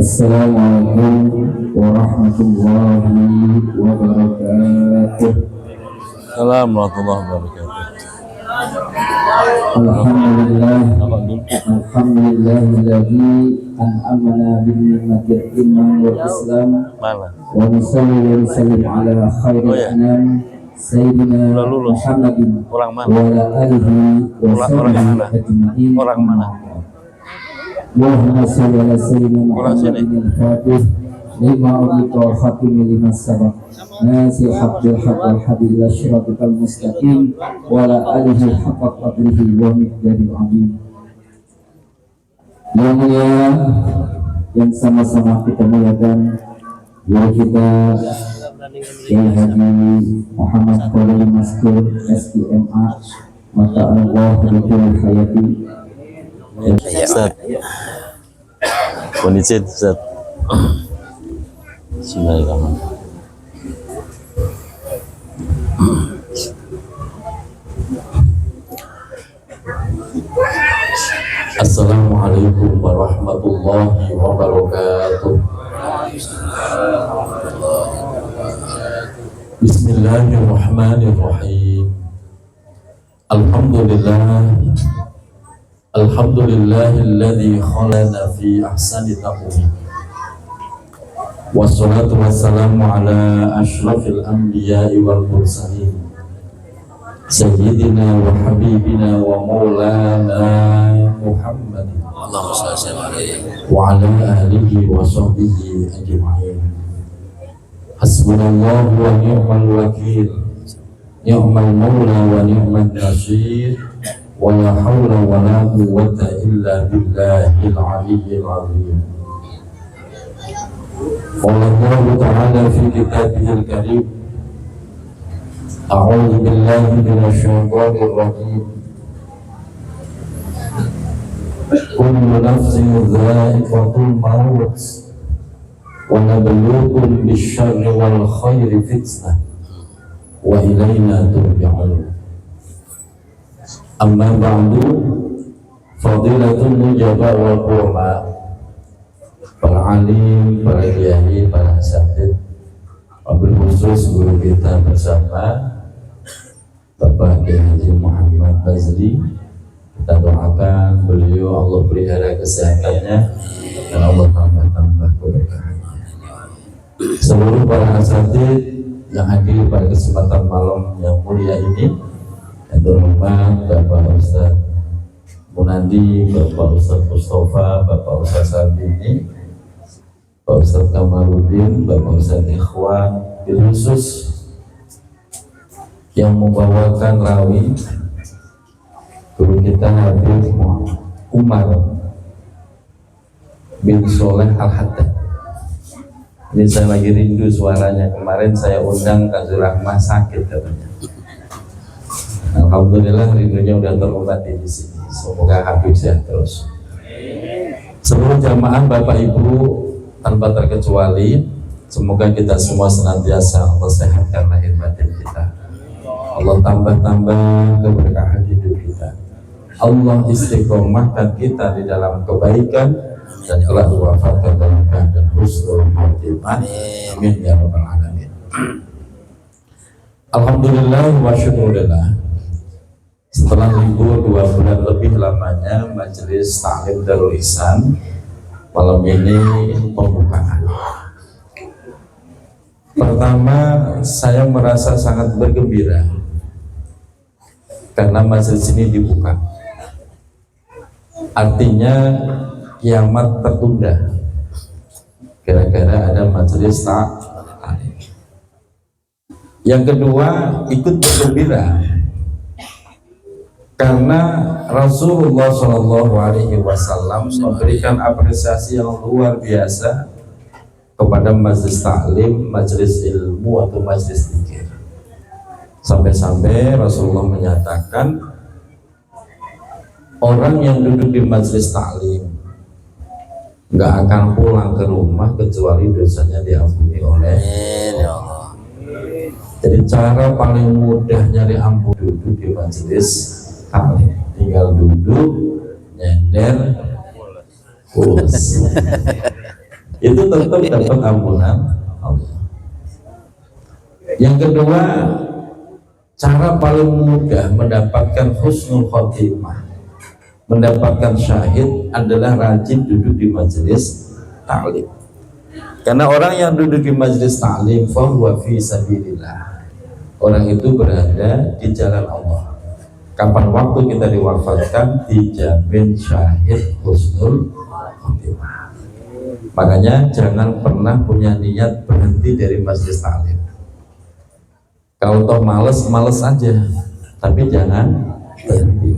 Assalamualaikum warahmatullahi wabarakatuh. Assalamualaikum warahmatullahi wabarakatuh. Alhamdulillahilladzi an'amana bin ni'matil iman wal islam wa nusalli wa nusallim ala khairil anam sayyidina Muhammadin wa ala alihi wa sahbihi ajma'in. Allahumma shalli ala sayyidina Muhammadin al-fatih lima ughliqa khatim lima sabaq nasi haqqil haqqal habibil syiratal mustaqim wa ala alihi haqqa qadrihi wa miqdaril azim. Yang mulia, yang sama-sama kita muliakan, ya kita Kiai Haji Muhammad Fadil Maskur SIMA mata Allah bidul hayati. Ustaz, kondisi Ustaz. Bismillahirrahmanirrahim. Assalamualaikum warahmatullahi wabarakatuh. Bismillahirrahmanirrahim. Alhamdulillahilladzi khalaqana fi ahsani taqwim. Wassalatu wassalamu ala asyrafil anbiya'i wal mursalin sayyidina wa habibina wa maulana Muhammadin Allahumma shalli wa ala alihi wa sahbihi ajma'in. Hasbunallahu wa ni'mal wakil, ni'mal maula wa ni'man nasir, wa la hawla wa la quwwata illa billahil aliyyil azim. Qala Allah ta'ala fi kitabihil karim, a'udzu billahi minasy syaithanir rajim. Kullu nafsin dha'iqatul maut wa nabluukum bisyarri wal khairi fitnah wa ilaina turja'un. Amma ba'du, fadilatul nujaba wal qurma, para alim, para kiai, para asatidz, wabil khusus guru kita bersama Bapak Kiai Haji Muhammad Bazli. Kita doakan beliau Allah pelihara kesehatannya dan Allah tambah keberkahannya. Seluruh para asatidz yang hadir pada kesempatan malam yang mulia ini, yang terhormat Bapak Ustaz Munadi, Bapak Ustaz Mustafa, Bapak Ustaz Sardini, Bapak Ustaz Kamarudin, Bapak Ustaz Ikhwan, khusus yang membawakan rawi guru kita Habib Umar bin Soleh Al-Haddad. Ini saya lagi rindu suaranya. Kemarin saya undang Kazul Rahmah sakit katanya. Alhamdulillah rindunya udah terobati di sini. Semoga Habib sehat terus. Seluruh jamaah Bapak Ibu tanpa terkecuali, semoga kita semua senantiasa Allah sehatkan lahir batin kita. Allah tambah-tambah keberkahan hidup kita. Allah istiqomahkan kita di dalam kebaikan dan kelak wafatkan dalam keadaan husnul khotimah. Amin ya rabbal alamin. Alhamdulillah wa syukurillah. Setelah libur 2 bulan lebih lamanya Majelis Ta'lim Darul Ihsan, malam ini pembukaan. Pertama, saya merasa sangat bergembira karena majelis ini dibuka. Artinya kiamat tertunda gara-gara ada majelis ta'lim. Yang kedua, ikut bergembira karena Rasulullah SAW memberikan apresiasi yang luar biasa kepada majelis taklim, majelis ilmu atau majelis zikir. Sampai-sampai Rasulullah menyatakan orang yang duduk di majelis taklim nggak akan pulang ke rumah kecuali dosanya diampuni oleh Allah. Jadi cara paling mudah nyari ampun duduk di majelis taklim, tinggal duduk, nyender, pulas. Itu tetap dapat ampunan Allah. Yang kedua, cara paling mudah mendapatkan husnul khotimah, mendapatkan syahid adalah rajin duduk di majelis taklim. Karena orang yang duduk di majelis taklim fahuwa fi sabilillah, orang itu berada di jalan Allah. Kapan waktu kita diwafatkan dijamin syahid husnul khotimah. Makanya jangan pernah punya niat berhenti dari majelis taklim. Kalau toh males aja, tapi jangan berhenti.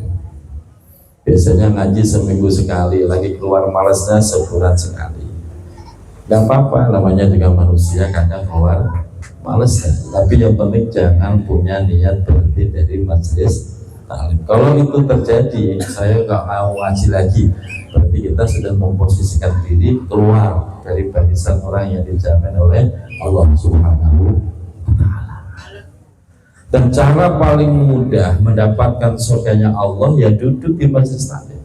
Biasanya ngaji seminggu sekali, lagi keluar malesnya sebulan sekali. Gak apa-apa, namanya juga manusia kadang keluar malesnya. Tapi yang penting jangan punya niat berhenti dari majelis taklim. Kalau itu terjadi, saya nggak mau ngaji lagi, berarti kita sudah memposisikan diri keluar dari barisan orang yang dijamin oleh Allah Subhanahu wa Ta'ala. Dan cara paling mudah mendapatkan surganya Allah ya duduk di majelis taklim.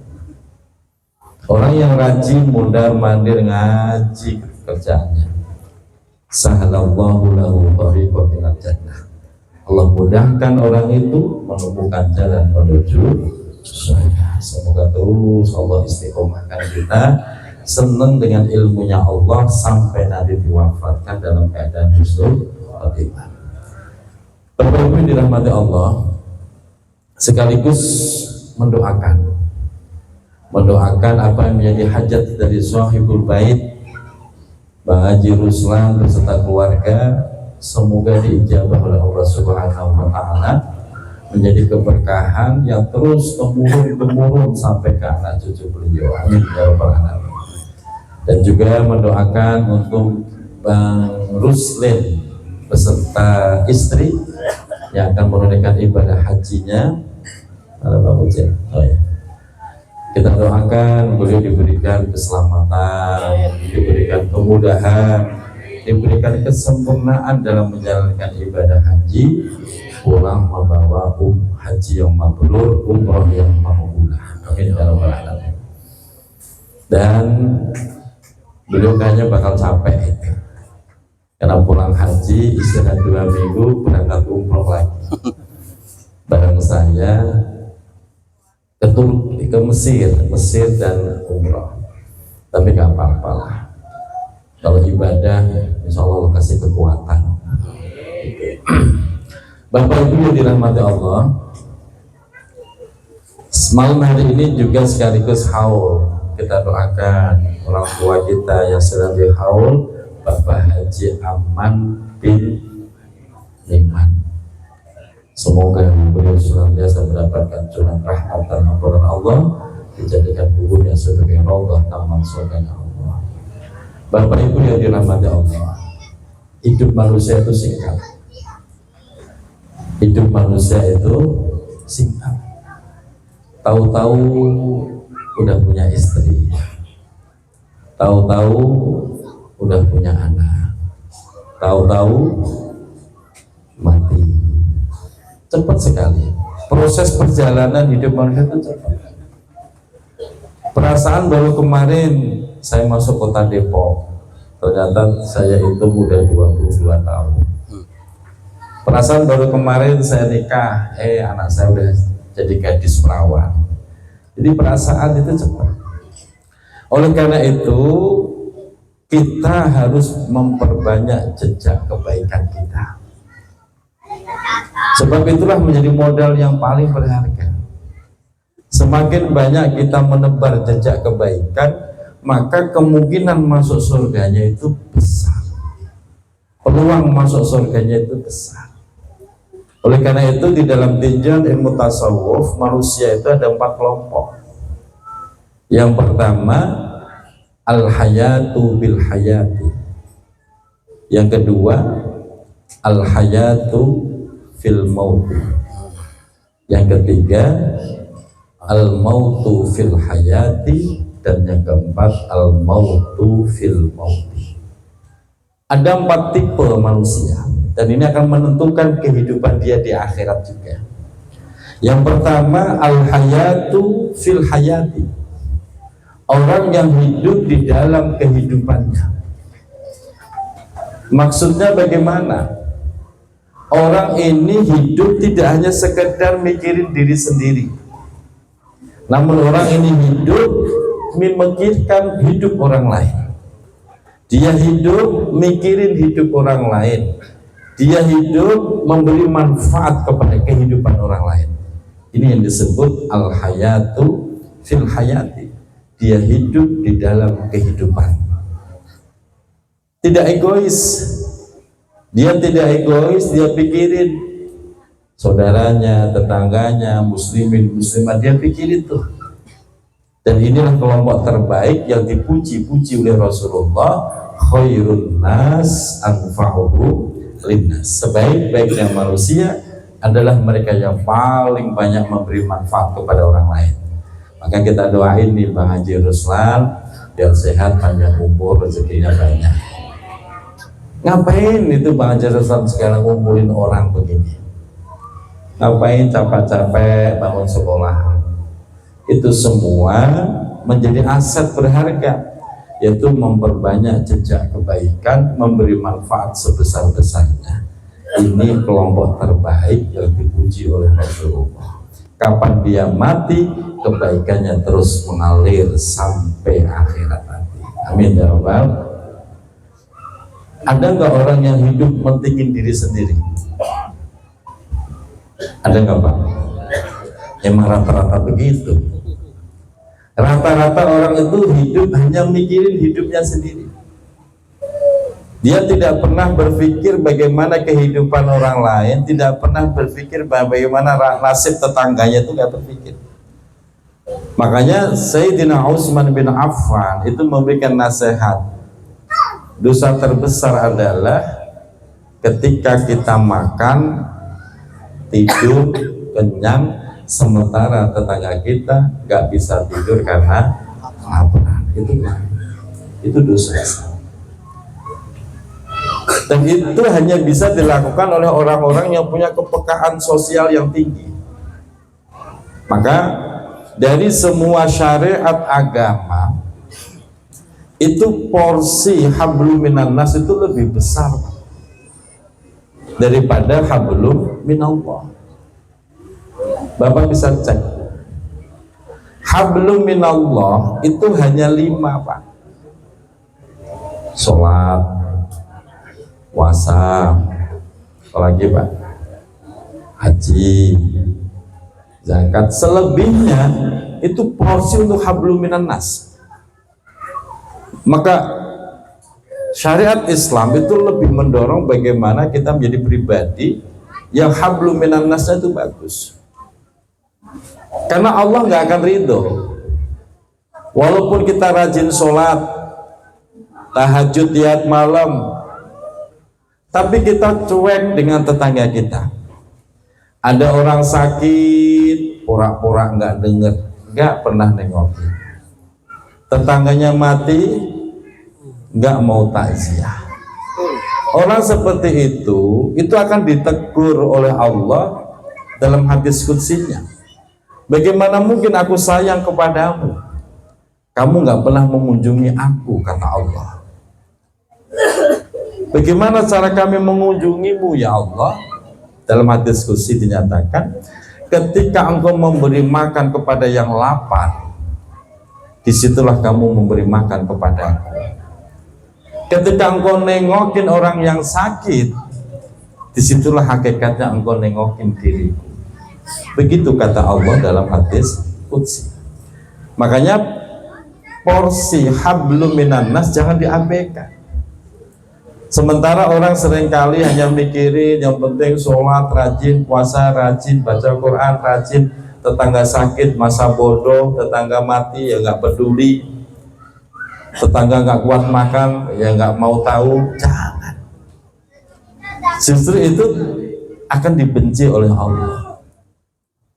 Orang yang rajin mondar mandir ngaji kerjaannya, sahalallahu lahu thariqan ilal jannah. Allah mudahkan orang itu menemukan jalan menuju surga. Semoga terus Allah istiqomahkan kita, senang dengan ilmunya Allah sampai nanti diwafatkan dalam keadaan husnul khotimah. Bapak Ibu dirahmati Allah, sekaligus mendoakan apa yang menjadi hajat dari sahibul bait Bang Haji Ruslan beserta keluarga. Semoga diijabah oleh Allah Subhanahu wa Ta'ala, menjadi keberkahan yang terus temurun sampai ke anak cucu beliau. Amin ya rabbal alamin. Dan juga mendoakan untuk Bang Ruslin beserta istri yang akan menunaikan ibadah hajinya. Bang Ucen. Oh ya. Kita doakan beliau diberikan keselamatan, diberikan kemudahan, diberikan kesempurnaan dalam menjalankan ibadah haji, pulang membawa haji yang mabrur, umroh yang makbulah. Amin ya rabbal alamin. Dan beliau kayaknya bakal capek itu, karena pulang haji istirahat 2 minggu, berangkat umroh lagi. Bareng saya ke Mesir dan umroh. Tapi gak apa-apa lah. Kalau ibadah, insya Allah kasih kekuatan. Bapak Ibu yang dirahmati Allah, malam hari ini juga sekaligus haul. Kita doakan orang tua kita yang sedang dihaul, Bapak Haji Aman bin Liman. Semoga beliau senantiasa mendapatkan curah rahmat dan ampunan Allah, dijadikan kuburnya sebagai raudhah taman surganya Allah. Bapak Ibu yang dirahmati Allah, hidup manusia itu singkat. Hidup manusia itu singkat. Tahu-tahu udah punya istri, tahu-tahu udah punya anak, tahu-tahu mati. Cepat sekali proses perjalanan hidup manusia itu cepat. Perasaan baru kemarin saya masuk kota Depok, ternyata saya itu udah 22 tahun. Perasaan baru kemarin saya nikah, anak saya udah jadi gadis perawan. Jadi perasaan itu cepat. Oleh karena itu kita harus memperbanyak jejak kebaikan kita. Sebab itulah menjadi modal yang paling berharga. Semakin banyak kita menebar jejak kebaikan, maka kemungkinan masuk surganya itu besar. Peluang masuk surganya itu besar. Oleh karena itu di dalam tinjauan ilmu tasawuf, manusia itu ada 4 kelompok. Yang pertama, al-hayatu bil hayati. Yang kedua, al-hayatu fil mauti. Yang ketiga, al-mautu fil hayati. Dan yang keempat, al-mautu fil mauti. Ada 4 tipe manusia, dan ini akan menentukan kehidupan dia di akhirat juga. Yang pertama, al-hayatu fil hayati. Orang yang hidup di dalam kehidupannya. Maksudnya bagaimana? Orang ini hidup tidak hanya sekedar mikirin diri sendiri, namun orang ini hidup memikirkan hidup orang lain. Dia hidup mikirin hidup orang lain. Dia hidup memberi manfaat kepada kehidupan orang lain. Ini yang disebut al-hayatu fil hayati. Dia hidup di dalam kehidupan. Tidak egois. Dia tidak egois, dia pikirin saudaranya, tetangganya, muslimin, muslimat, dia pikirin tuh. Dan inilah kelompok terbaik yang dipuji-puji oleh Rasulullah, khairun nas anfa'uhum linnas. Sebaik-baiknya manusia adalah mereka yang paling banyak memberi manfaat kepada orang lain. Maka kita doain nih Bang Haji Ruslan biar sehat, panjang umur, rezekinya banyak. Ngapain itu Bang Haji Ruslan sekarang ngumpulin orang begini? Ngapain capek-capek bangun sekolah? Itu semua menjadi aset berharga, yaitu memperbanyak jejak kebaikan, memberi manfaat sebesar-besarnya. Ini kelompok terbaik yang dipuji oleh Rasulullah. Kapan dia mati, kebaikannya terus mengalir sampai akhirat nanti. Amin ya Rabbal. Ada nggak orang yang hidup mentingin diri sendiri? Ada nggak Pak? Emang rata-rata begitu. Rata-rata orang itu hidup hanya mikirin hidupnya sendiri. Dia tidak pernah berpikir bagaimana kehidupan orang lain, tidak pernah berpikir bagaimana nasib tetangganya, itu nggak berpikir. Makanya Sayyidina Utsman bin Affan itu memberikan nasihat. Dosa terbesar adalah ketika kita makan, tidur, kenyang, sementara tetangga kita nggak bisa tidur karena lapar. Itu dosa. Dan itu hanya bisa dilakukan oleh orang-orang yang punya kepekaan sosial yang tinggi. Maka dari semua syariat agama itu porsi hablum minan nas itu lebih besar daripada hablum minallah. Bapak bisa cek hablum minallah itu hanya 5 Pak. Sholat, puasa, apalagi Pak, haji, zakat. Selebihnya itu porsi untuk hablum minan nas. Maka syariat Islam itu lebih mendorong bagaimana kita menjadi pribadi yang hablum minan nasnya itu bagus. Karena Allah nggak akan ridho walaupun kita rajin sholat, tahajud tiap malam, tapi kita cuek dengan tetangga kita. Ada orang sakit, pura-pura nggak dengar, nggak pernah nengokin. Tetangganya mati, nggak mau takziah. Orang seperti itu akan ditegur oleh Allah dalam hadis qudsinya. Bagaimana mungkin aku sayang kepadamu, kamu nggak pernah mengunjungi aku, kata Allah. Bagaimana cara kami mengunjungimu ya Allah? Dalam hadis qudsi dinyatakan, ketika engkau memberi makan kepada yang lapar, disitulah kamu memberi makan kepada aku. Ketika engkau nengokin orang yang sakit, disitulah hakikatnya engkau nengokin diriku. Begitu kata Allah dalam hadis qudsi. Makanya porsi hablum minan nas jangan diabaikan. Sementara orang seringkali hanya mikirin yang penting sholat rajin, puasa rajin, baca Quran rajin, tetangga sakit masa bodoh, tetangga mati ya nggak peduli, tetangga nggak kuat makan ya nggak mau tahu. Jangan, justru itu akan dibenci oleh Allah.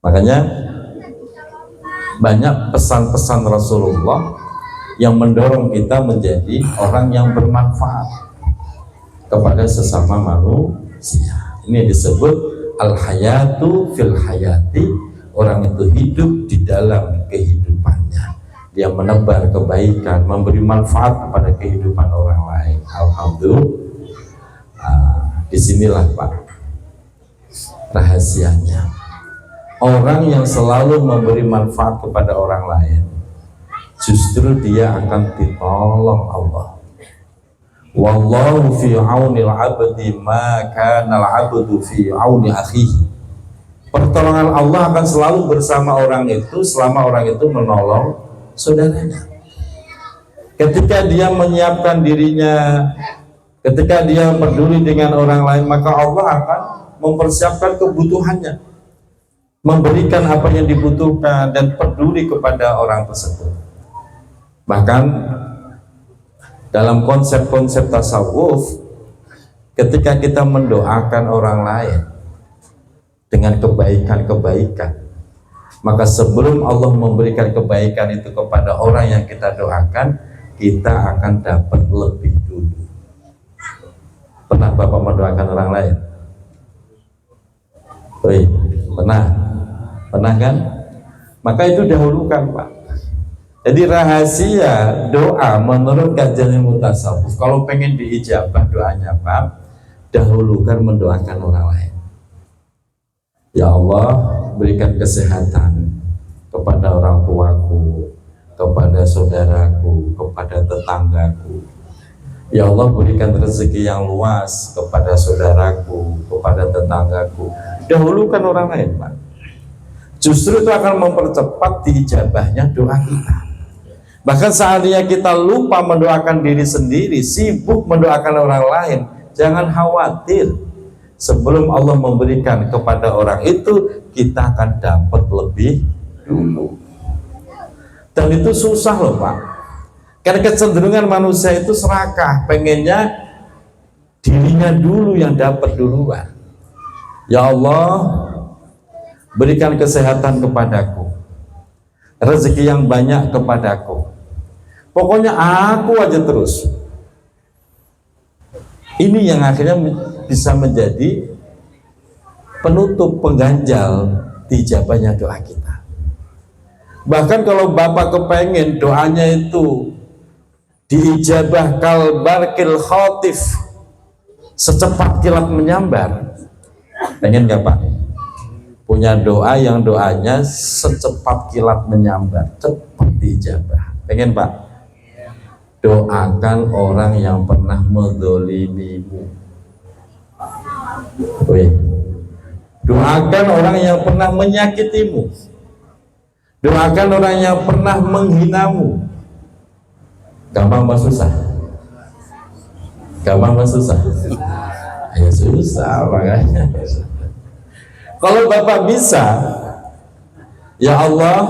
Makanya banyak pesan-pesan Rasulullah yang mendorong kita menjadi orang yang bermanfaat kepada sesama manusia. Ini disebut al-hayatu fil hayati. Orang itu hidup di dalam kehidupannya, dia menebar kebaikan, memberi manfaat kepada kehidupan orang lain. Alhamdulillah. Disinilah Pak rahasianya. Orang yang selalu memberi manfaat kepada orang lain, justru dia akan ditolong Allah. Wallahu fi aunil abdi ma kana al-abdu fi auni akhihi. Pertolongan Allah akan selalu bersama orang itu selama orang itu menolong saudaranya. Ketika dia menyiapkan dirinya, ketika dia peduli dengan orang lain, maka Allah akan mempersiapkan kebutuhannya, memberikan apa yang dibutuhkan dan peduli kepada orang tersebut. Bahkan dalam konsep-konsep tasawuf, ketika kita mendoakan orang lain dengan kebaikan-kebaikan, maka sebelum Allah memberikan kebaikan itu kepada orang yang kita doakan, kita akan dapat lebih dulu. Pernah Bapak mendoakan orang lain? Pernah kan? Maka itu dahulukan Pak. Jadi rahasia doa menurut kajian ilmu tasawuf, kalau pengen diijabah doanya Pak, dahulukan mendoakan orang lain. Ya Allah, berikan kesehatan kepada orang tuaku, kepada saudaraku, kepada tetanggaku. Ya Allah, berikan rezeki yang luas kepada saudaraku, kepada tetanggaku. Dahulukan orang lain Pak. Justru itu akan mempercepat diijabahnya doa kita. Bahkan seandainya kita lupa mendoakan diri sendiri, sibuk mendoakan orang lain, jangan khawatir. Sebelum Allah memberikan kepada orang itu, kita akan dapat lebih dulu. Dan itu susah loh Pak. Karena kecenderungan manusia itu serakah, pengennya dirinya dulu yang dapat duluan. Ya Allah, berikan kesehatan kepadaku, rezeki yang banyak kepadaku. Pokoknya aku aja terus. Ini yang akhirnya bisa menjadi penutup, pengganjal dijabahnya doa kita. Bahkan kalau Bapak kepengen doanya itu diijabah kalbarkil khotif, secepat kilat menyambar, pengen gak Pak? Punya doa yang doanya secepat kilat menyambar, cepat diijabah. Pengen Pak? Doakan orang yang pernah menzalimimu. Doakan orang yang pernah menyakitimu. Doakan orang yang pernah menghinamu. Gampang apa susah? Gampang apa susah? Ya susah makanya. Kalau Bapak bisa, ya Allah,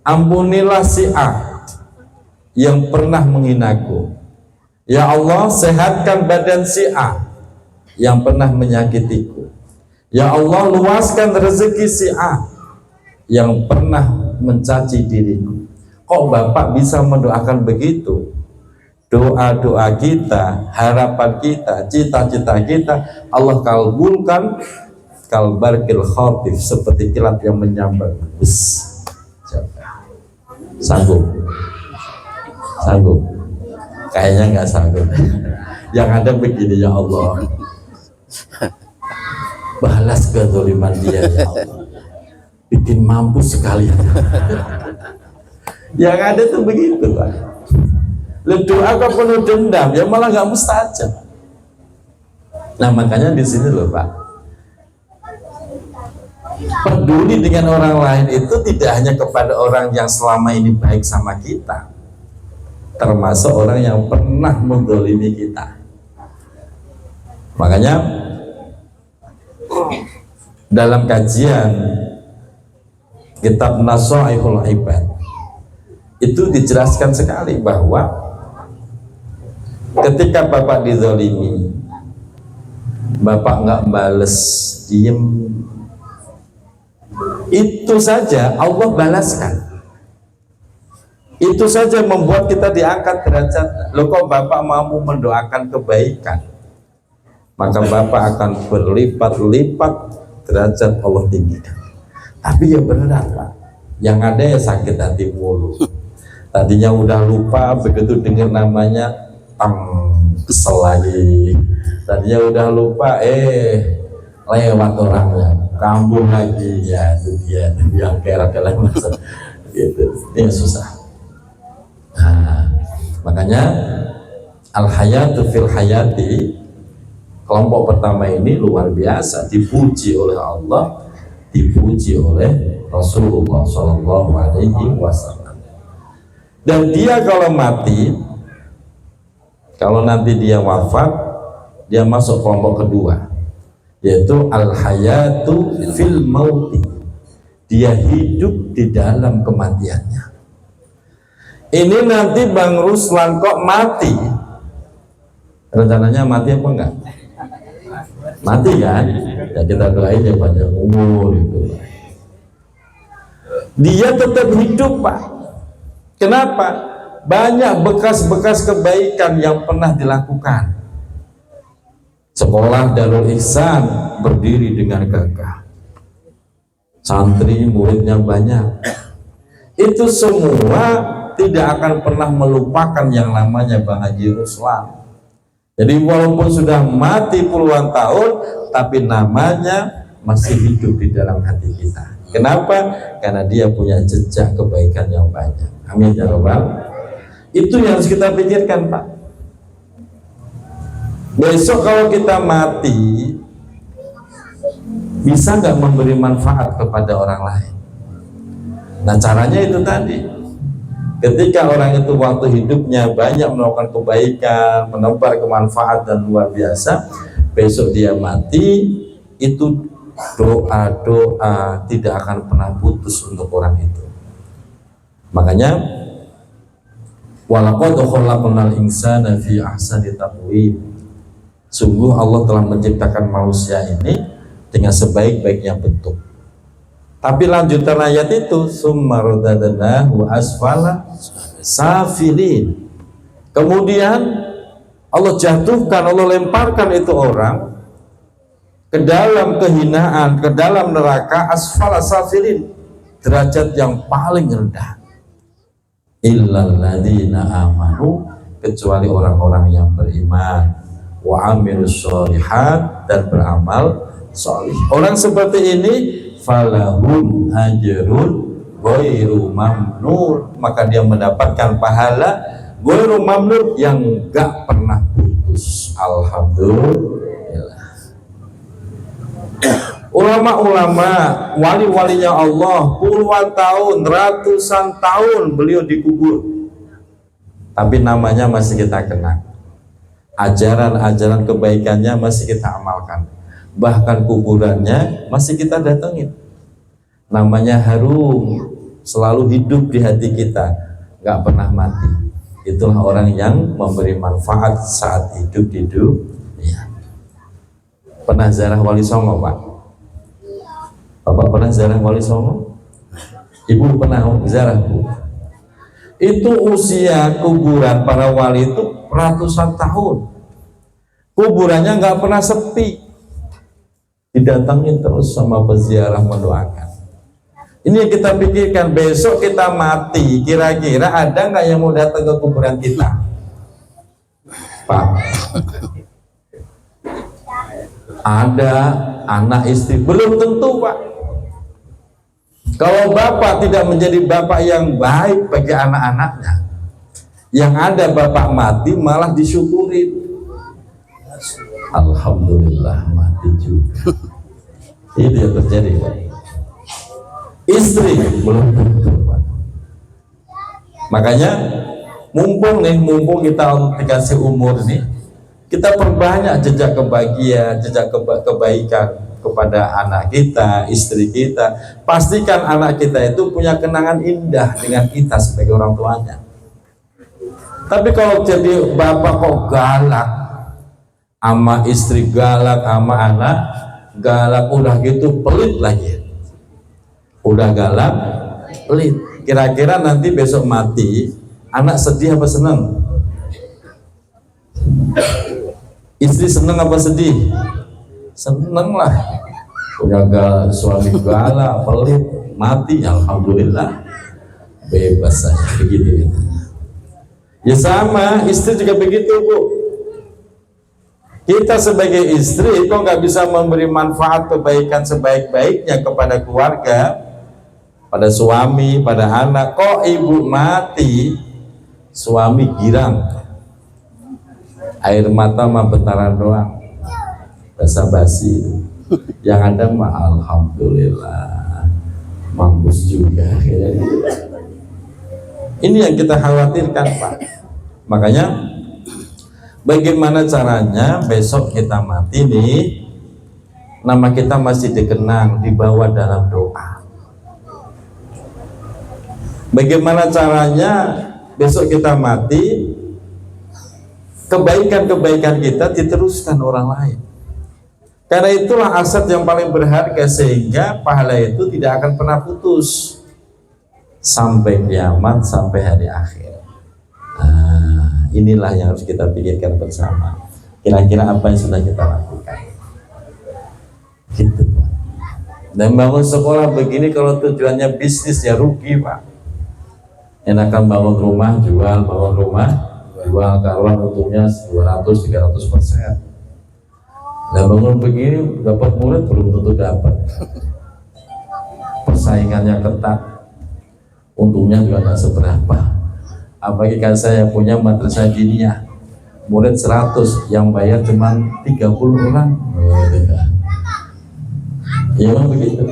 ampunilah si A yang pernah menghinaku. Ya Allah, sehatkan badan si A yang pernah menyakitiku. Ya Allah, luaskan rezeki si A yang pernah mencaci diriku. Kok Bapak bisa mendoakan begitu? Doa-doa kita, harapan kita, cita-cita kita, Allah kabulkan kalbarkil khotif, seperti kilat yang menyambar. Sanggup? Sanggup? Kayaknya nggak sanggup. Yang ada begini, ya Allah, balas kezaliman dia ya Allah, bikin mampus sekalian. Yang ada tuh begitu Pak. Doa kok penuh dendam, ya malah nggak mustajab. Nah makanya di sini loh Pak, peduli dengan orang lain itu tidak hanya kepada orang yang selama ini baik sama kita, termasuk orang yang pernah menzalimi kita. Makanya dalam kajian kitab Nasaihul Ibad itu dijelaskan sekali bahwa ketika Bapak dizalimi, Bapak nggak bales, diem, itu saja Allah balaskan. Itu saja membuat kita diangkat derajat. Loh kok Bapak mampu mendoakan kebaikan, maka Bapak akan berlipat-lipat derajat Allah tinggikan. Tapi ya benar Pak, yang ada ya sakit hati mulu. Tadinya udah lupa, begitu dengar namanya kesel lagi. Tadinya udah lupa, lewat orangnya, kambuh lagi, ya itu dia yang kera-kera gitu. Ini susah. Nah, makanya al-hayatu fil hayati, kelompok pertama ini luar biasa, dipuji oleh Allah, dipuji oleh Rasulullah Shallallahu Alaihi Wasallam. Dan dia kalau mati, kalau nanti dia wafat, dia masuk kelompok kedua, yaitu al-hayatu fil mauti. Dia hidup di dalam kematiannya. Ini nanti Bang Ruslan kok mati, rencananya mati apa enggak? Mati kan? Ya kita doain ya panjang umur gitu. Dia tetap hidup Pak. Kenapa? Banyak bekas-bekas kebaikan yang pernah dilakukan. Sekolah Darul Ihsan berdiri dengan gagah, santri muridnya banyak. Itu semua tidak akan pernah melupakan yang namanya Bang Haji Ruslan. Jadi walaupun sudah mati puluhan tahun, tapi namanya masih hidup di dalam hati kita. Kenapa? Karena dia punya jejak kebaikan yang banyak. Amin ya Rabbal. Itu yang harus kita pikirkan Pak. Besok kalau kita mati, bisa nggak memberi manfaat kepada orang lain? Nah caranya itu tadi. Ketika orang itu waktu hidupnya banyak melakukan kebaikan, menebar kemanfaatan luar biasa, besok dia mati, itu doa-doa tidak akan pernah putus untuk orang itu. Makanya walaqad khalaqnal insana fi ahsani taqwim. Sungguh Allah telah menciptakan manusia ini dengan sebaik-baiknya bentuk. Tapi lanjutan ayat itu summa radadnahu asfala safilin. Kemudian Allah jatuhkan, Allah lemparkan itu orang ke dalam kehinaan, ke dalam neraka asfala safilin, derajat yang paling rendah. Illal ladzina amanu, kecuali orang-orang yang beriman, wa amilus sholihat, dan beramal sholih. Orang seperti ini falahum ajrun ghairu mamnun, maka dia mendapatkan pahala ghairu mamnun yang gak pernah putus. Alhamdulillah. Ulama-ulama, wali-walinya Allah, puluhan tahun, ratusan tahun beliau dikubur, tapi namanya masih kita kenal, ajaran-ajaran kebaikannya masih kita amalkan, bahkan kuburannya masih kita datengin. Namanya harum, selalu hidup di hati kita, gak pernah mati. Itulah orang yang memberi manfaat saat hidup di dunia. Pernah ziarah Wali Songo Pak? Bapak pernah ziarah Wali Songo? Ibu pernah ziarah Bu? Itu usia kuburan para wali itu ratusan tahun. Kuburannya nggak pernah sepi, didatangin terus sama peziarah mendoakan. Ini yang kita pikirkan, besok kita mati, kira-kira ada nggak yang mau datang ke kuburan kita? Pak, ada anak istri, belum tentu Pak. Kalau bapak tidak menjadi bapak yang baik bagi anak-anaknya, yang ada bapak mati malah disyukuri. Alhamdulillah mati juga. Itu yang terjadi Pak. Istri belum tentu Pak. Makanya mumpung kita dikasih umur nih, kita perbanyak jejak kebahagiaan, jejak kebaikan kepada anak kita, istri kita. Pastikan anak kita itu punya kenangan indah dengan kita sebagai orang tuanya. Tapi kalau jadi bapak kok galak, sama istri galak, sama anak galak, udah gitu pelit lagi. Udah galak, pelit. Kira-kira nanti besok mati, anak sedih apa senang? Istri senang apa sedih? Senang lah. Punya suami galak, pelit, mati, alhamdulillah bebas saja begitu. Ya sama, istri juga begitu Bu. Kita sebagai istri kok nggak bisa memberi manfaat kebaikan sebaik-baiknya kepada keluarga, pada suami, pada anak. Kok ibu mati, suami girang, air mata mah bentaran doang, basa-basi. Yang ada mah alhamdulillah mampus juga. Ini yang kita khawatirkan Pak. Makanya bagaimana caranya besok kita mati nih, nama kita masih dikenang, dibawa dalam doa. Bagaimana caranya besok kita mati, kebaikan-kebaikan kita diteruskan orang lain. Karena itulah aset yang paling berharga, sehingga pahala itu tidak akan pernah putus sampai kiamat, sampai hari akhir. Nah, inilah yang harus kita pikirkan bersama. Kira-kira apa yang sudah kita lakukan? Gitu Pak. Dan bangun sekolah begini kalau tujuannya bisnis ya rugi Pak. Enakan bangun rumah, jual, bangun rumah, jual, karuan untungnya 200-300%. Nah bangun begini dapat murid belum tentu dapat. Persaingannya ketat, untungnya juga tidak seberapa. Apalagi kan saya punya madrasah diniyah, murid 100, yang bayar cuma 30 orang. Ya memang begitu.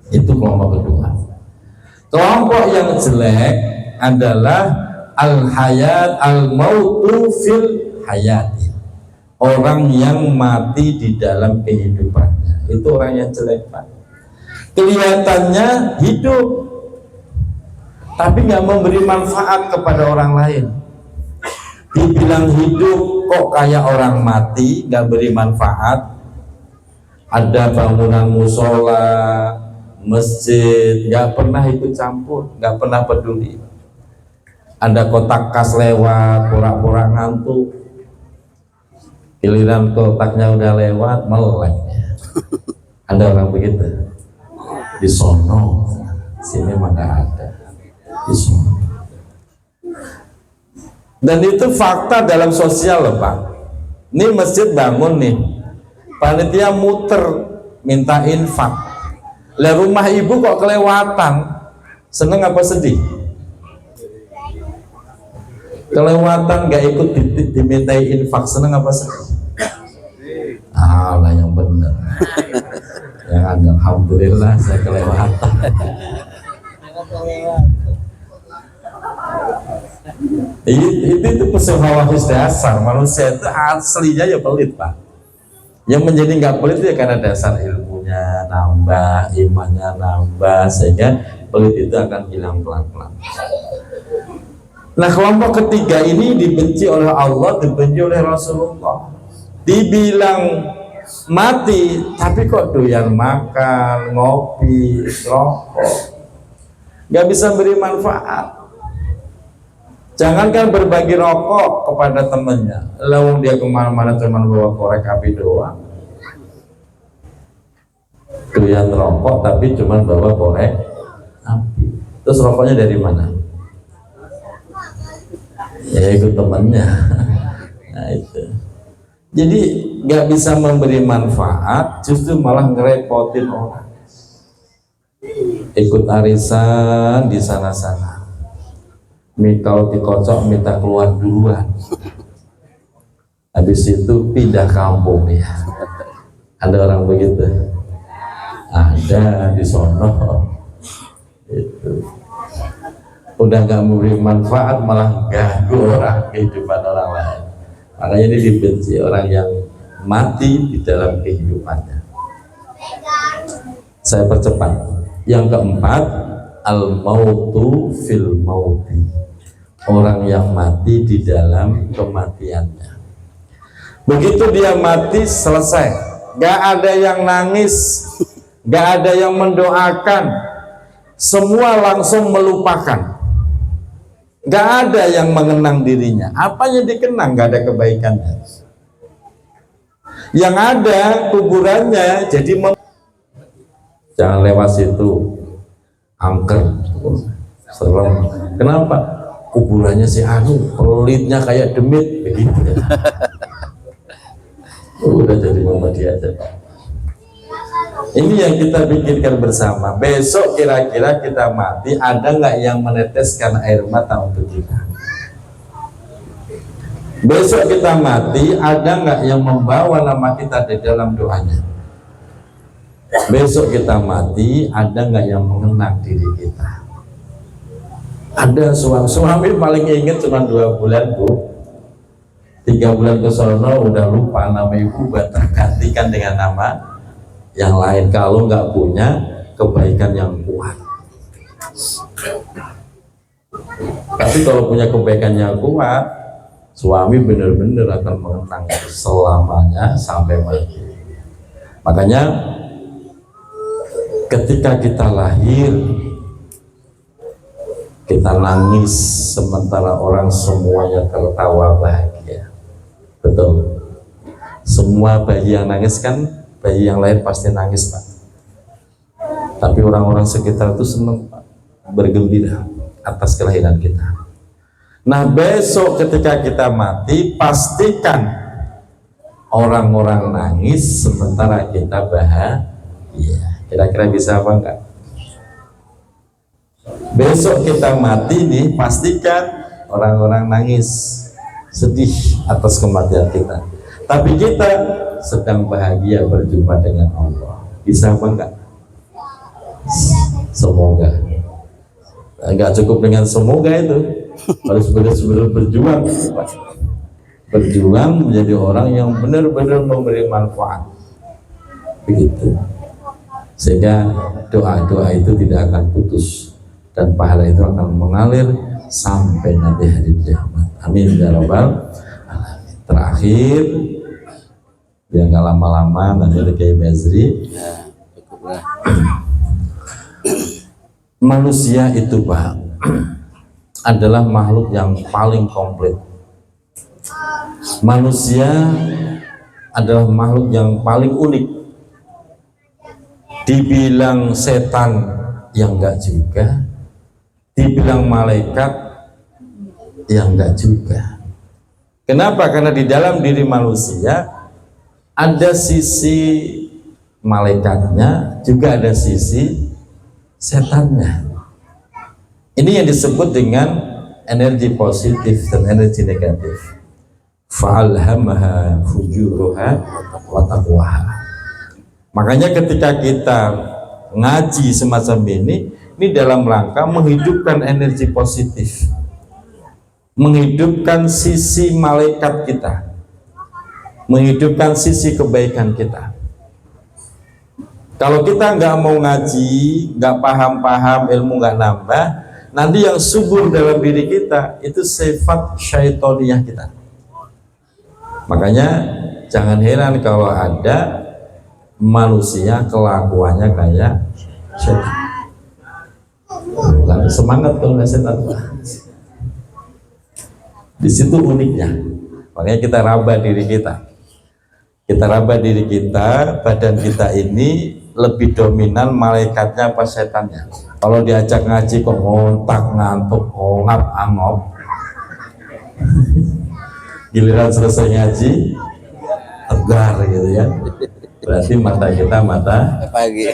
Itu kelompok kedua. Kelompok yang jelek adalah al-hayat al-mautu fil hayati. Orang yang mati di dalam kehidupannya. Itu orang yang jelek Pak. Kelihatannya hidup, tapi nggak memberi manfaat kepada orang lain. Dibilang hidup kok kayak orang mati, nggak beri manfaat. Ada bangunan musola, masjid, nggak pernah ikut campur, nggak pernah peduli. Ada kotak kas lewat, pura-pura ngantuk, giliran kotaknya udah lewat, melek. Ada orang begitu di sono, sini mah nggak ada, di sono. Dan itu fakta dalam sosial loh Pak. Ini masjid bangun nih, panitia muter minta infak. Lah rumah ibu kok kelewatan, seneng apa sedih? Kelewatan nggak ikut dimintai infak, seneng apa sedih? Ah lah yang benar. Yang ada alhamdulillah saya kelewatan. Itu psikohis dasar manusia itu aslinya ya pelit Pak. Yang menjadi nggak pelit itu ya karena dasar ilmunya nambah, imannya nambah, sehingga pelit itu akan hilang pelan-pelan. Nah kelompok ketiga ini dibenci oleh Allah, dibenci oleh Rasulullah. Dibilang mati, tapi kok doyan makan, ngopi, rokok, nggak bisa beri manfaat. Jangankan berbagi rokok kepada temannya, lalu dia kemana-mana cuma bawa korek api doang. Doyan rokok tapi cuma bawa korek api. Terus rokoknya dari mana? Ya ikut temannya. Nah itu. Jadi nggak bisa memberi manfaat, justru malah ngerepotin orang. Ikut arisan di sana-sana, kalau dikocok minta keluar duluan, habis itu pindah kampung ya. Ada orang begitu? Ada di sono. Itu udah nggak memberi manfaat, malah ganggu orang, kehidupan orang lain. Makanya ini dibenci orang yang mati di dalam kehidupannya. Saya percepat. Yang keempat, al-mautu fil mauti, orang yang mati di dalam kematiannya. Begitu dia mati, selesai. Gak ada yang nangis, gak ada yang mendoakan, semua langsung melupakan. Gak ada yang mengenang dirinya. Apa yang dikenang? Gak ada kebaikannya. Yang ada kuburannya jadi jangan lewat situ, angker, serem. Kenapa? Kuburannya si anu, pelitnya kayak demit, begitu ya. Udah jadi Muhammadiyah aja. Ini yang kita pikirkan bersama. Besok kira-kira kita mati, ada nggak yang meneteskan air mata untuk kita? Besok kita mati, ada nggak yang membawa nama kita di dalam doanya? Besok kita mati, ada nggak yang mengenang diri kita? Ada. Suami paling ingat cuma 2 bulan, Bu. 3 bulan ke sono udah lupa nama ibu, gantikan dengan nama yang lain kalau nggak punya kebaikan yang kuat. Tapi kalau punya kebaikan yang kuat, suami benar-benar akan mengenang selamanya sampai mati. Makanya ketika kita lahir, kita nangis sementara orang semuanya tertawa bahagia. Betul. Semua bayi yang nangis kan, bayi yang lahir pasti nangis, Pak. Tapi orang-orang sekitar itu senang, Pak, bergembira atas kelahiran kita. Nah, besok ketika kita mati, pastikan orang-orang nangis sementara kita bahagia. Kira-kira bisa apa enggak? Besok kita mati nih, pastikan orang-orang nangis, sedih atas kematian kita. Tapi kita sedang bahagia berjumpa dengan Allah. Bisa apa enggak? Semoga. Enggak cukup dengan semoga itu, harus benar-benar berjuang. Berjuang menjadi orang yang benar-benar memberi manfaat. Begitu. Sehingga doa-doa itu tidak akan putus dan pahala itu akan mengalir sampai nanti hari kiamat. Amin ya rabbal alamin. Terakhir, biar nggak lama-lama, nanti ada Kiai Bazri. Manusia itu, Pak, adalah makhluk yang paling komplit. Manusia adalah makhluk yang paling unik. Dibilang setan yang enggak juga, dibilang malaikat yang enggak juga. Kenapa? Karena di dalam diri manusia ada sisi malaikatnya, juga ada sisi setannya. Ini yang disebut dengan energi positif dan energi negatif. Fa'alhamaha fujuruha wa taqwaha. Makanya ketika kita ngaji semacam ini dalam rangka menghidupkan energi positif, menghidupkan sisi malaikat kita, menghidupkan sisi kebaikan kita. Kalau kita nggak mau ngaji, nggak paham-paham, ilmu nggak nambah, nanti yang subur dalam diri kita itu sifat syaitoniyah kita. Makanya jangan heran kalau ada manusia kelakuannya kayak setan. Bukan semangat kalau nggak setan. Di situ uniknya. Makanya kita raba diri kita. Kita raba diri kita, badan kita ini lebih dominan malaikatnya apa setannya. Kalau diajak ngaji kok ngontak, ngantuk, ngap, angop. Giliran selesai ngaji, tegar gitu ya. Berarti mata kita mata Pagi.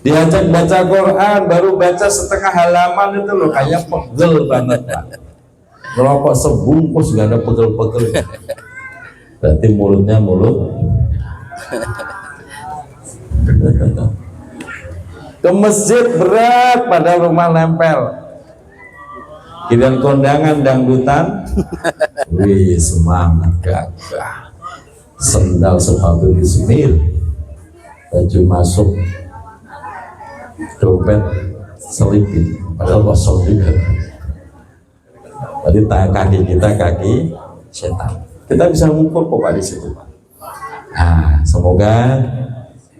diajak baca Quran baru baca setengah halaman itu loh kayak pegel banget Pak. Ngerokok sebungkus gak ada pegel-pegel. Berarti mulutnya mulut ke masjid berat pada rumah nempel. Kirian kondangan dangdutan, wih semangat gagah. Sendal sepatu disemir, baju masuk, dompet selipin, padahal kosong juga. Jadi kaki kita kaki setan. Kita bisa ngukur kok Pak di situ Pak. Nah, semoga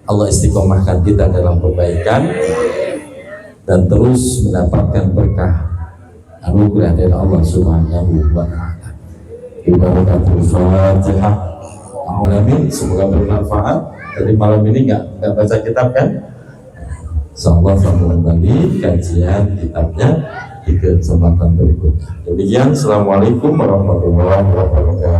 Allah istiqomahkan kita dalam kebaikan dan terus mendapatkan berkah anugerah dari Allah Subhanahu wa taala. Ibaratul Fatihah. Amin. Semoga bermanfaat. Jadi malam ini nggak baca kitab kan? Insyaallah sambung kembali kajian kitabnya di kesempatan berikutnya. Demikian, assalamualaikum warahmatullahi wabarakatuh.